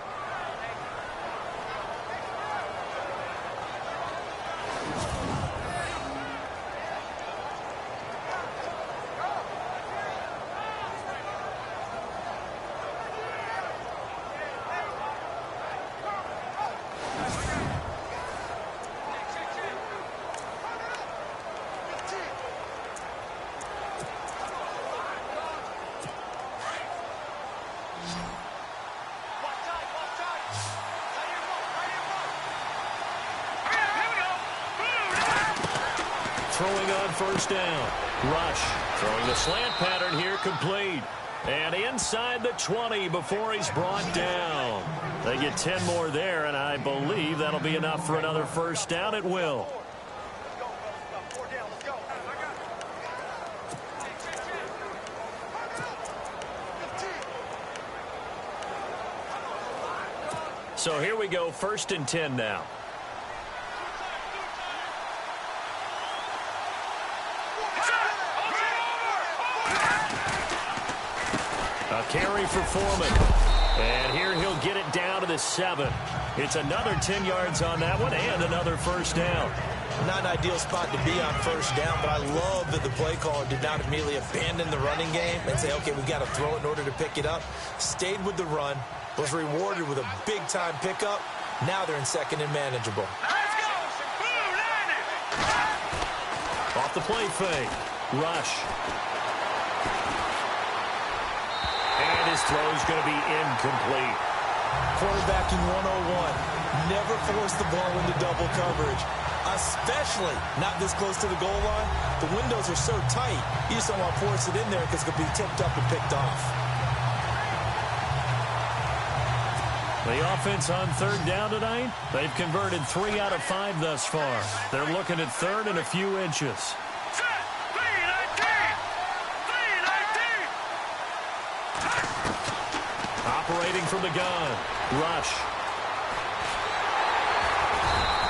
Throwing on first down. Rush. Throwing the slant pattern here, complete. And inside the 20 before he's brought down. They get 10 more there, and I believe that'll be enough for another first down. It will. So here we go, 1st and 10 now. A carry for Foreman. And here he'll get it down to the 7. It's another 10 yards on that one and another first down. Not an ideal spot to be on first down, but I love that the play caller did not immediately abandon the running game and say, okay, we've got to throw it in order to pick it up. Stayed with the run, was rewarded with a big-time pickup. Now they're in 2nd and manageable. Let's go! Off the play fake. Rush. And his throw is going to be incomplete. Quarterbacking 101. Never force the ball into double coverage, especially not this close to the goal line. The windows are so tight, you just don't want to force it in there because it could be tipped up and picked off. The offense on 3rd down tonight, they've converted 3 out of 5 thus far. They're looking at 3rd and a few inches. Operating from the gun. Rush.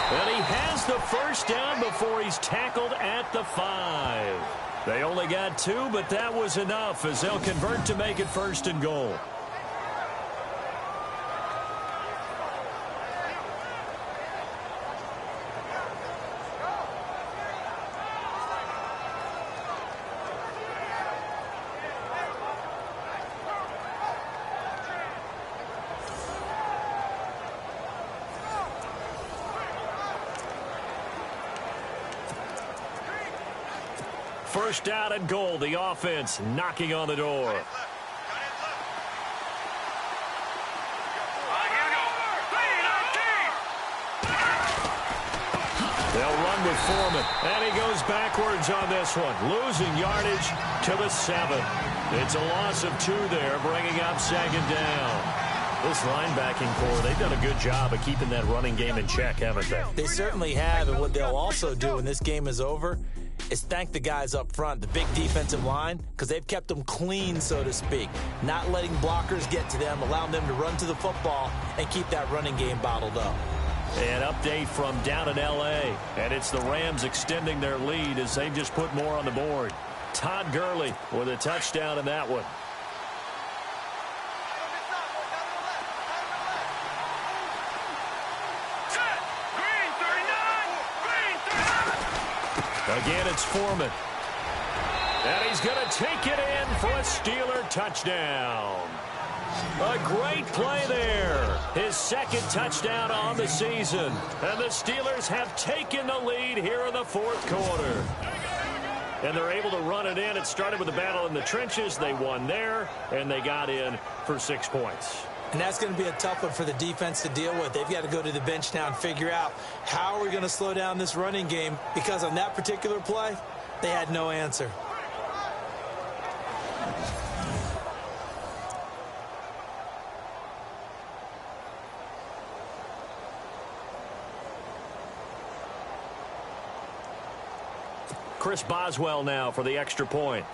And he has the first down before he's tackled at the 5. They only got 2, but that was enough as they'll convert to make it 1st and goal. First down and goal. The offense knocking on the door. They'll run with Foreman. And he goes backwards on this one. Losing yardage to the 7. It's a loss of 2 there, bringing up 2nd down. This linebacking core, they've done a good job of keeping that running game in check, haven't they? They certainly have, and what they'll also do when this game is over is thank the guys up front, the big defensive line, because they've kept them clean, so to speak. Not letting blockers get to them, allowing them to run to the football and keep that running game bottled up. An update from down in L.A., and it's the Rams extending their lead as they just put more on the board. Todd Gurley with a touchdown in that one. Again, it's Foreman. And he's going to take it in for a Steeler touchdown. A great play there. His 2nd touchdown on the season. And the Steelers have taken the lead here in the 4th quarter. And they're able to run it in. It started with a battle in the trenches. They won there, and they got in for 6 points. And that's going to be a tough one for the defense to deal with. They've got to go to the bench now and figure out how are we going to slow down this running game, because on that particular play, they had no answer. Chris Boswell now for the extra point.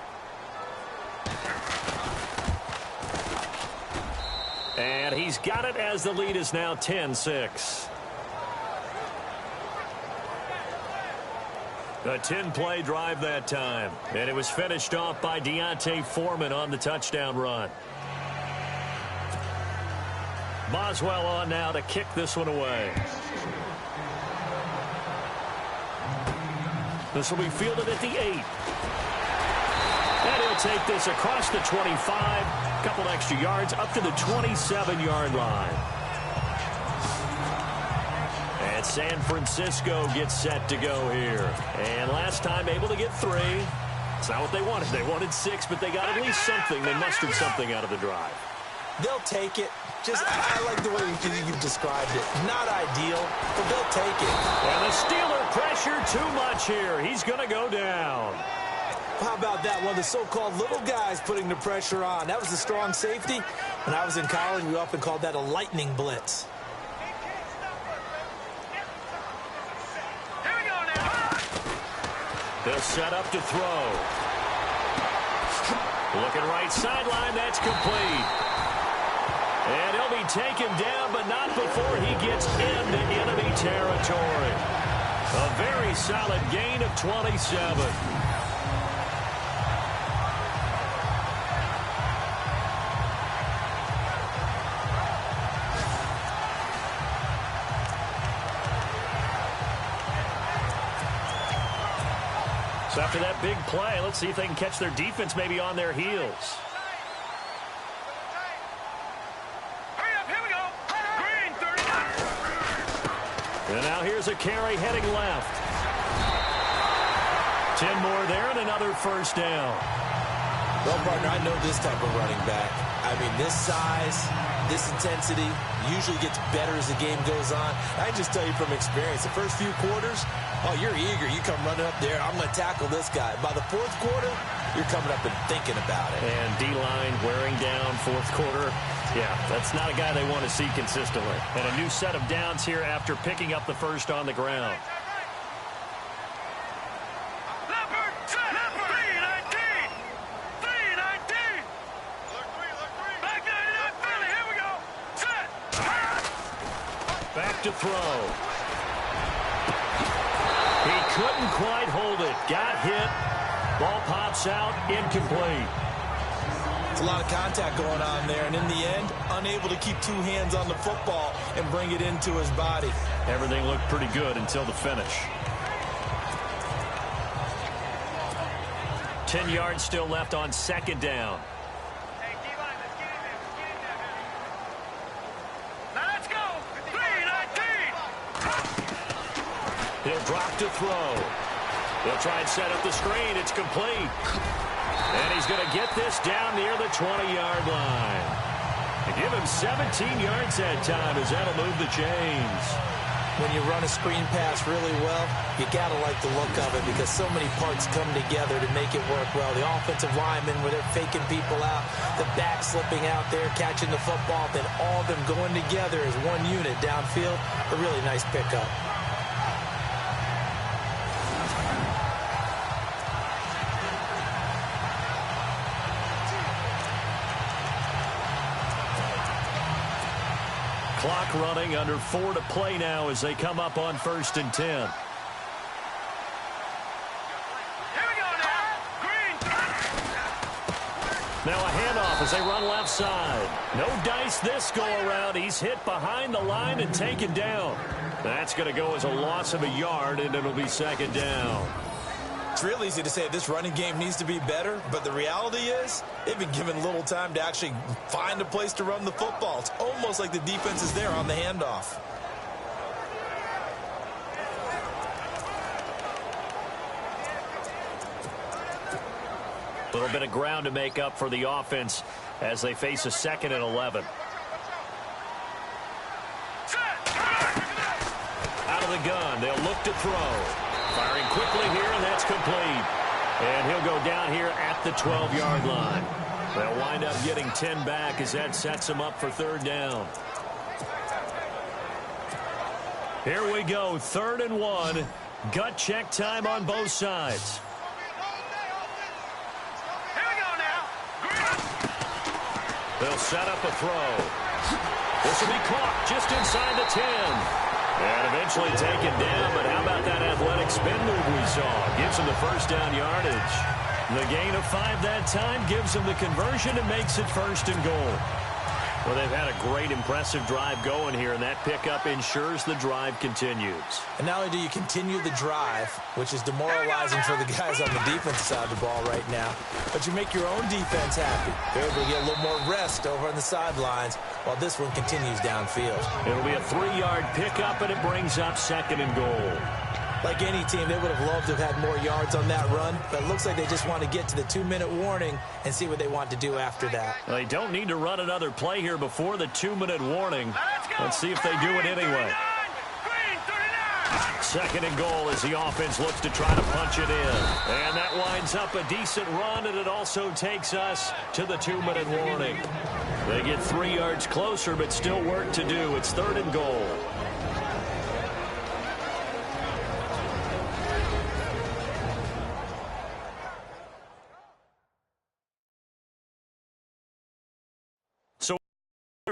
And he's got it as the lead is now 10-6. A 10-play drive that time. And it was finished off by D'Onta Foreman on the touchdown run. Boswell on now to kick this one away. This will be fielded at the 8. And he'll take this across the 25. Couple extra yards up to the 27-yard line. And San Francisco gets set to go here. And last time able to get 3. It's not what they wanted. They wanted 6, but they got at least something. They mustered something out of the drive. They'll take it. I like the way you've described it. Not ideal, but they'll take it. And the Steeler pressure too much here. He's going to go down. How about that? One of the so-called little guys putting the pressure on. That was a strong safety. When I was in college, we often called that a lightning blitz. Here we go now. They'll set up to throw. Looking right sideline. That's complete. And he'll be taken down, but not before he gets into enemy territory. A very solid gain of 27. So after that big play, let's see if they can catch their defense maybe on their heels. Hurry up, here we go. Green, 39. And now here's a carry heading left. 10 more there and another first down. Well, partner, I know this type of running back. I mean, this size, this intensity usually gets better as the game goes on. I can just tell you from experience, the first few quarters, oh, you're eager. You come running up there. I'm going to tackle this guy. By the fourth quarter, you're coming up and thinking about it. And D-line wearing down fourth quarter. Yeah, that's not a guy they want to see consistently. And a new set of downs here after picking up the first on the ground. Leopard, set. 319. 319. Back 99, Philly. Here we go. Set. Back to throw. He couldn't quite hold it. Got hit. Ball pops out. Incomplete. It's a lot of contact going on there, and in the end, unable to keep 2 hands on the football and bring it into his body. Everything looked pretty good until the finish. 10 yards still left on second down. Hey, D-line, let's get in there. Now let's go. 319. He'll drop to throw. They'll try and set up the screen. It's complete. And he's going to get this down near the 20-yard line. And give him 17 yards that time as that'll move the chains. When you run a screen pass really well, you got to like the look of it because so many parts come together to make it work well. The offensive linemen, where they're faking people out, the back slipping out there, catching the football, then all of them going together as one unit downfield. A really nice pickup. Clock running, under 4 to play now as they come up on 1st and 10. Here we go now. Green. Now a handoff as they run left side. No dice this go around. He's hit behind the line and taken down. That's going to go as a loss of a yard, and it'll be second down. It's real easy to say this running game needs to be better, but the reality is they've been given little time to actually find a place to run the football. It's almost like the defense is there on the handoff. A little bit of ground to make up for the offense as they face a 2nd and 11. Out of the gun, they'll look to throw. Firing quickly here, and that's complete. And he'll go down here at the 12-yard line. They'll wind up getting 10 back as that sets them up for 3rd down. Here we go, 3rd and 1. Gut check time on both sides. Here we go now. They'll set up a throw. This will be caught just inside the 10. And eventually taken down, but how about that athletic spin move we saw? Gives him the first down yardage. The gain of 5 that time gives him the conversion and makes it 1st and goal. Well, they've had a great, impressive drive going here, and that pickup ensures the drive continues. And not only do you continue the drive, which is demoralizing for the guys on the defensive side of the ball right now, but you make your own defense happy. They're able to get a little more rest over on the sidelines while this one continues downfield. It'll be a 3-yard pickup, and it brings up 2nd and goal. Like any team, they would have loved to have had more yards on that run, but it looks like they just want to get to the 2-minute warning and see what they want to do after that. Well, they don't need to run another play here before the 2-minute warning. Let's see if they do it anyway. 2nd and goal as the offense looks to try to punch it in. And that winds up a decent run, and it also takes us to the 2-minute warning. They get 3 yards closer, but still work to do. It's 3rd and goal.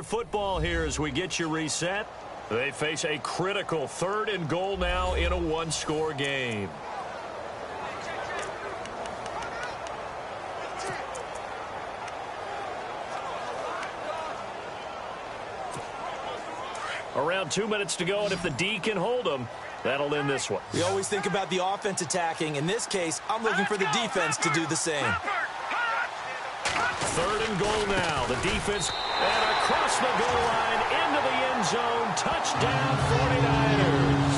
Football here as we get you reset. They face a critical 3rd and goal now in a 1-score game. Around 2 minutes to go, and if the D can hold them, that'll end this one. We always think about the offense attacking. In this case, I'm looking for the defense to do the same. 3rd and goal now. The defense and across the goal line into the end zone. Touchdown 49ers.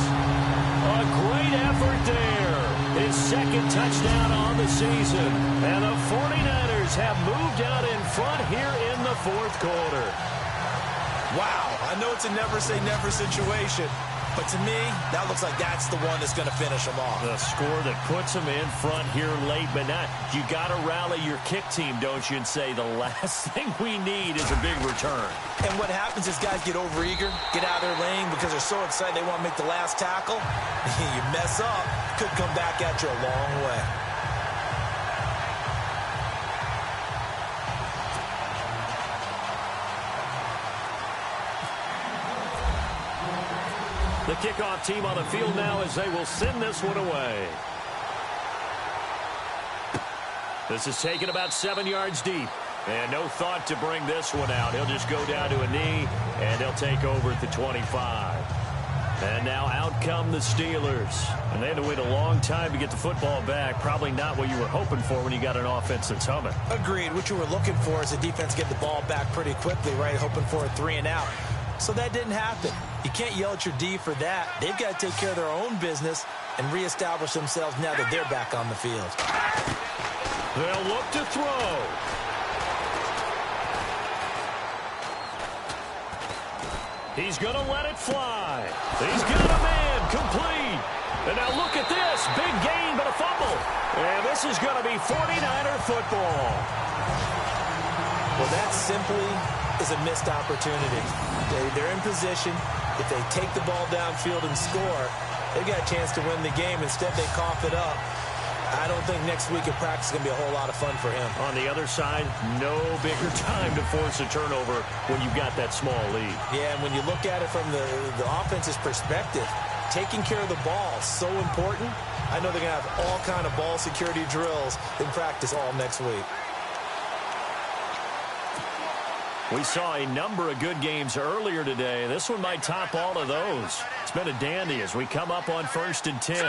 A great effort there. His 2nd touchdown on the season. And the 49ers have moved out in front here in the 4th quarter. Wow, I know it's a never-say-never situation, but to me, that looks like that's the one that's going to finish them off. The score that puts them in front here late, but not. You got to rally your kick team, don't you, and say the last thing we need is a big return. And what happens is guys get overeager, get out of their lane because they're so excited they want to make the last tackle. You mess up, could come back at you a long way. The kickoff team on the field now as they will send this one away. This is taken about 7 yards deep. And no thought to bring this one out. He'll just go down to a knee, and he'll take over at the 25. And now out come the Steelers. And they had to wait a long time to get the football back. Probably not what you were hoping for when you got an offense that's humming. Agreed. What you were looking for is the defense get the ball back pretty quickly, right? Hoping for a 3-and-out. So that didn't happen. You can't yell at your D for that. They've got to take care of their own business and reestablish themselves now that they're back on the field. They'll look to throw. He's going to let it fly. He's got a man complete. And now look at this. Big gain, but a fumble. And this is going to be 49er football. Well, that simply is a missed opportunity. They're in position. If they take the ball downfield and score, they've got a chance to win the game. Instead, they cough it up. I don't think next week in practice is going to be a whole lot of fun for him. On the other side, no bigger time to force a turnover when you've got that small lead. Yeah, and when you look at it from the offense's perspective, taking care of the ball is so important. I know they're going to have all kind of ball security drills in practice all next week. We saw a number of good games earlier today. This one might top all of those. It's been a dandy as we come up on 1st and 10.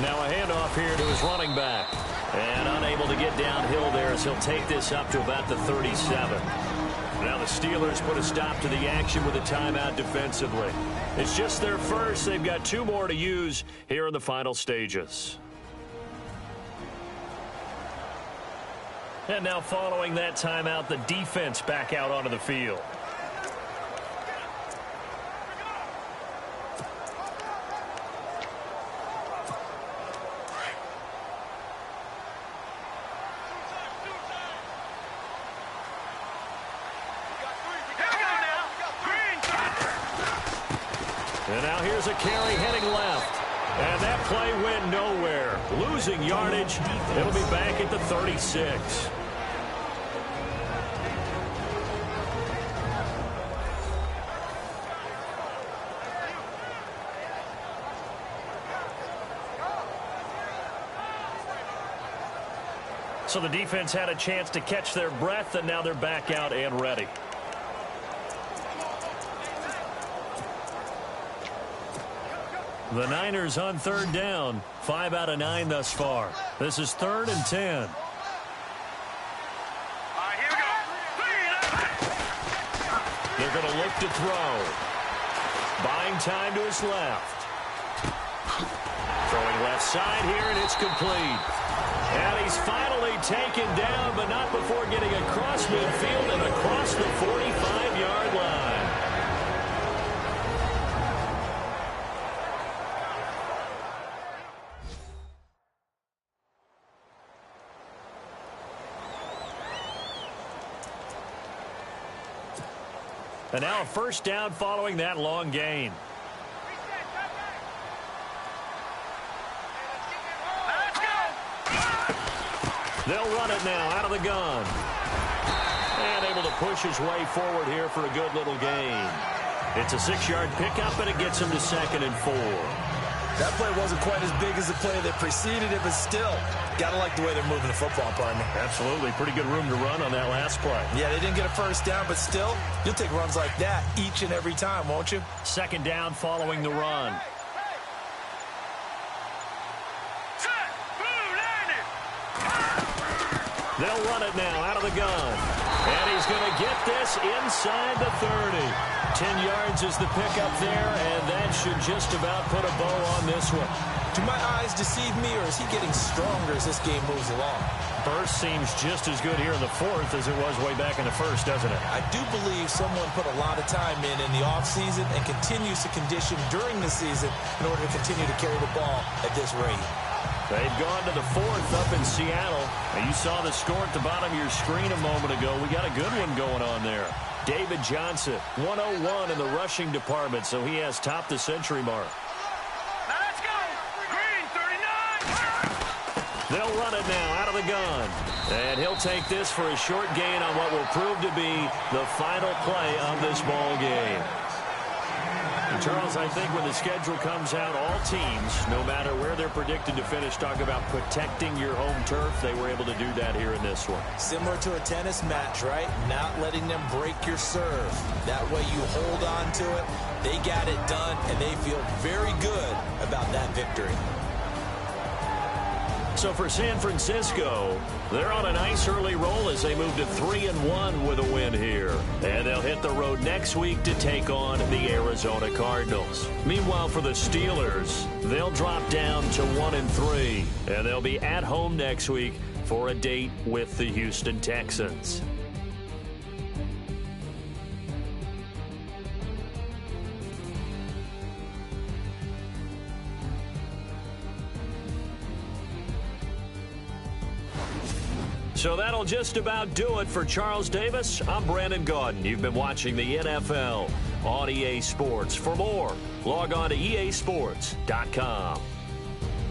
Now a handoff here to his running back. And unable to get downhill there as he'll take this up to about the 37. Now the Steelers put a stop to the action with a timeout defensively. It's just their first. They've got 2 more to use here in the final stages. And now following that timeout, the defense back out onto the field. And now here's a carry heading left. And that play went nowhere. Losing yardage. It'll be back at the 36. So the defense had a chance to catch their breath, and now they're back out and ready. The Niners on third down. 5 out of 9 thus far. This is 3rd and 10. All right, here we go. They're going to look to throw. Buying time to his left. Throwing left side here, and it's complete. And he's finally taken down, but not before getting across midfield and across the 45-yard line. And now a first down following that long gain. They'll run it now out of the gun. And able to push his way forward here for a good little gain. It's a 6-yard pickup, and it gets him to 2nd and 4. That play wasn't quite as big as the play that preceded it, but still, got to like the way they're moving the football, partner. Absolutely. Pretty good room to run on that last play. Yeah, they didn't get a first down, but still, you'll take runs like that each and every time, won't you? 2nd down following the run. They'll run it now out of the gun. And he's going to get this inside the 30. 10 yards is the pickup there, and that should just about put a bow on this one. Do my eyes deceive me, or is he getting stronger as this game moves along? Burst seems just as good here in the 4th as it was way back in the 1st, doesn't it? I do believe someone put a lot of time in the offseason and continues to condition during the season in order to continue to carry the ball at this rate. They've gone to the 4th up in Seattle. And you saw the score at the bottom of your screen a moment ago. We got a good one going on there. David Johnson, 101 in the rushing department, so he has topped the century mark. Now let's go. Green, 39. They'll run it now out of the gun. And he'll take this for a short gain on what will prove to be the final play of this ball game. And Charles, I think when the schedule comes out, all teams, no matter where they're predicted to finish, talk about protecting your home turf. They were able to do that here in this one. Similar to a tennis match, right? Not letting them break your serve. That way you hold on to it. They got it done, and they feel very good about that victory. So for San Francisco, they're on a nice early roll as they move to 3-1 with a win here. And they'll hit the road next week to take on the Arizona Cardinals. Meanwhile, for the Steelers, they'll drop down to 1-3. And they'll be at home next week for a date with the Houston Texans. So that'll just about do it for Charles Davis. I'm Brandon Gaudin. You've been watching the NFL on EA Sports. For more, log on to easports.com.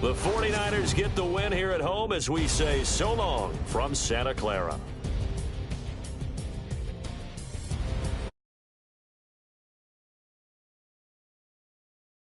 The 49ers get the win here at home as we say so long from Santa Clara.